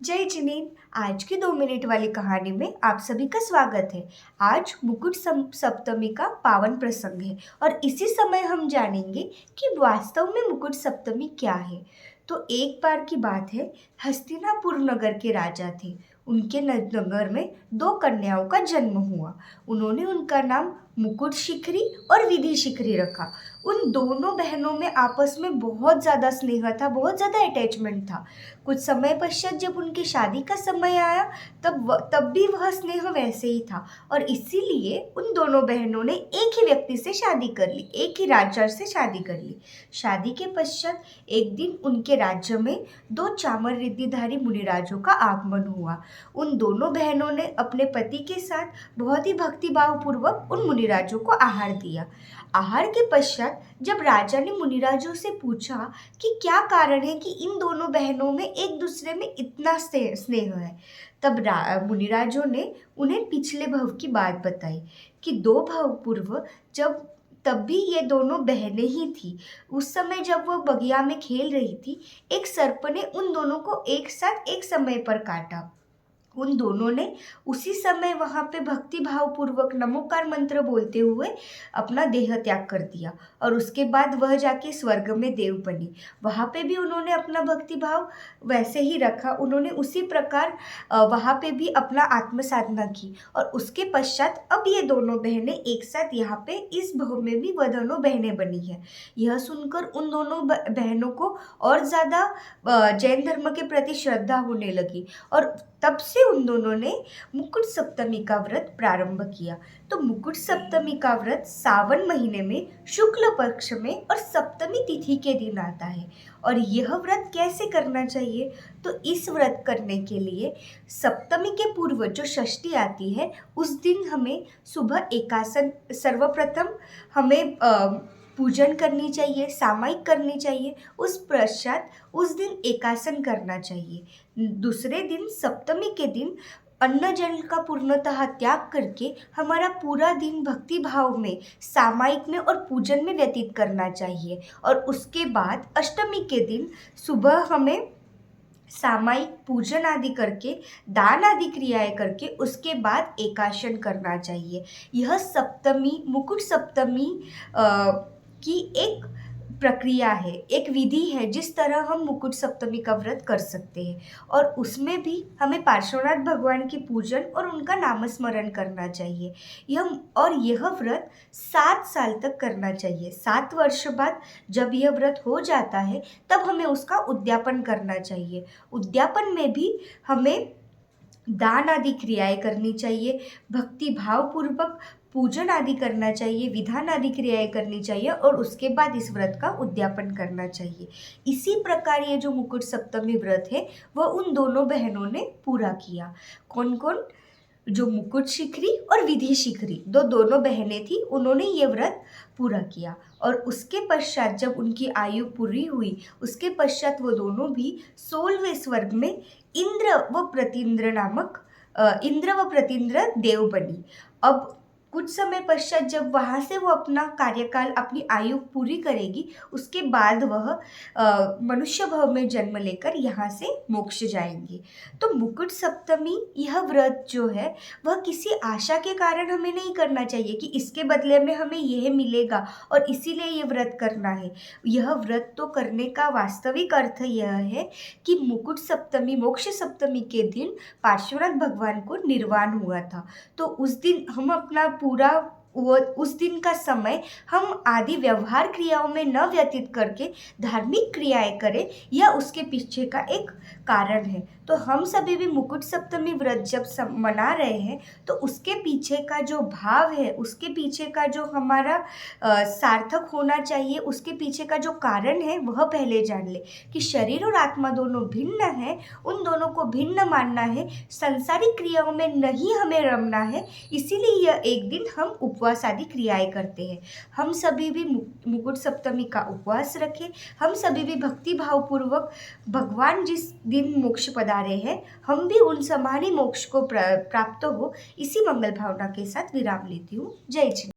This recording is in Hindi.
जय जिनेन। आज की 2 मिनट वाली कहानी में आप सभी का स्वागत है। आज मुकुट सप्तमी का पावन प्रसंग है और इसी समय हम जानेंगे कि वास्तव में मुकुट सप्तमी क्या है। तो एक बार की बात है, हस्तिनापुर नगर के राजा थे। उनके नगर में 2 कन्याओं का जन्म हुआ। उन्होंने उनका नाम मुकुट शिखरी और विधि शिखरी रखा। उन दोनों बहनों में आपस में बहुत ज़्यादा स्नेह था, बहुत ज़्यादा अटैचमेंट था। कुछ समय पश्चात जब उनकी शादी का समय आया तब भी वह स्नेह वैसे ही था और इसीलिए उन दोनों बहनों ने एक ही व्यक्ति से शादी कर ली, एक ही राजा से शादी कर ली। शादी के पश्चात एक दिन उनके राज्य में 2 चामर रिद्धिधारी मुनिराजों का आगमन हुआ। उन दोनों बहनों ने अपने पति के साथ बहुत ही भक्तिभाव पूर्वक उन मुनिराजों को आहार दिया। आहार के पश्चात जब राजा ने मुनिराजों से पूछा कि क्या कारण है कि इन दोनों बहनों में एक दूसरे में इतना स्नेह है, तब मुनिराजों ने उन्हें पिछले भव की बात बताई कि 2 भव पूर्व तब भी ये दोनों बहनें ही थी। उस समय जब वह बगिया में खेल रही थी, एक सर्प ने उन दोनों को एक साथ एक समय पर काटा। उन दोनों ने उसी समय वहाँ पे भक्ति भाव पूर्वक नमोकार मंत्र बोलते हुए अपना देह त्याग कर दिया और उसके बाद वह जाके स्वर्ग में देव बनी। वहाँ पे भी उन्होंने अपना भक्ति भाव वैसे ही रखा। उन्होंने उसी प्रकार वहाँ पे भी अपना आत्म साधना की और उसके पश्चात अब ये दोनों बहनें एक साथ यहाँ पे इस भव में भी वह दोनों बहनें बनी है। यह सुनकर उन दोनों बहनों को और ज़्यादा जैन धर्म के प्रति श्रद्धा होने लगी और तब से उन दोनों ने मुकुट सप्तमी का व्रत प्रारंभ किया। तो मुकुट सप्तमी का व्रत सावन महीने में शुक्ल पक्ष में और सप्तमी तिथि के दिन आता है। और यह व्रत कैसे करना चाहिए? तो इस व्रत करने के लिए सप्तमी के पूर्व जो षष्ठी आती है उस दिन हमें सुबह एकासन सर्वप्रथम हमें पूजन करनी चाहिए, सामायिक करनी चाहिए। उस पश्चात उस दिन एकासन करना चाहिए। दूसरे दिन सप्तमी के दिन अन्न जल का पूर्णतः त्याग करके हमारा पूरा दिन भक्ति भाव में, सामायिक में और पूजन में व्यतीत करना चाहिए। और उसके बाद अष्टमी के दिन सुबह हमें सामायिक पूजन आदि करके, दान आदि क्रियाएं करके उसके बाद एकाशन करना चाहिए। यह सप्तमी, मुकुट सप्तमी की एक प्रक्रिया है, एक विधि है जिस तरह हम मुकुट सप्तमी का व्रत कर सकते हैं। और उसमें भी हमें पार्श्वनाथ भगवान की पूजन और उनका नामस्मरण करना चाहिए। यह व्रत 7 साल तक करना चाहिए। 7 वर्ष बाद जब यह व्रत हो जाता है तब हमें उसका उद्यापन करना चाहिए। उद्यापन में भी हमें दान आदि क्रियाएं करनी चाहिए, भक्ति भाव पूर्वक पूजन आदि करना चाहिए, विधान आदि क्रियाएं करनी चाहिए और उसके बाद इस व्रत का उद्यापन करना चाहिए। इसी प्रकार ये जो मुकुट सप्तमी व्रत है वह उन दोनों बहनों ने पूरा किया। कौन कौन? जो मुकुट शिखरी और विधि शिखरी दोनों बहनें थी, उन्होंने ये व्रत पूरा किया। और उसके पश्चात जब उनकी आयु पूरी हुई, उसके पश्चात वो दोनों भी 16वें स्वर्ग में इंद्र व प्रतींद्र देव बनी। अब कुछ समय पश्चात जब वहाँ से वो अपना कार्यकाल, अपनी आयु पूरी करेगी, उसके बाद वह मनुष्य भव में जन्म लेकर यहाँ से मोक्ष जाएंगी। तो मुकुट सप्तमी यह व्रत जो है वह किसी आशा के कारण हमें नहीं करना चाहिए कि इसके बदले में हमें यह मिलेगा और इसीलिए ये व्रत करना है। यह व्रत तो करने का वास्तविक अर्थ यह है कि मुकुट सप्तमी, मोक्ष सप्तमी के दिन पार्श्वनाथ भगवान को निर्वाण हुआ था। तो उस दिन हम अपना उस दिन का समय हम आदि व्यवहार क्रियाओं में न व्यतीत करके धार्मिक क्रियाएं करें, यह उसके पीछे का एक कारण है। तो हम सभी भी मुकुट सप्तमी व्रत जब मना रहे हैं तो उसके पीछे का जो भाव है, उसके पीछे का जो हमारा सार्थक होना चाहिए, उसके पीछे का जो कारण है वह पहले जान ले कि शरीर और आत्मा दोनों भिन्न है। उन दोनों को भिन्न मानना है, संसारिक क्रियाओं में नहीं हमें रमना है। इसीलिए यह एक दिन हम उपवास आदि क्रियाएं करते हैं। हम सभी भी मुकुट सप्तमी का उपवास रखें। हम सभी भी भक्ति भाव पूर्वक भगवान जिस दिन मोक्ष पधारे हैं, हम भी उन समान ही मोक्ष को प्राप्त हो, इसी मंगल भावना के साथ विराम लेती हूँ। जय श्री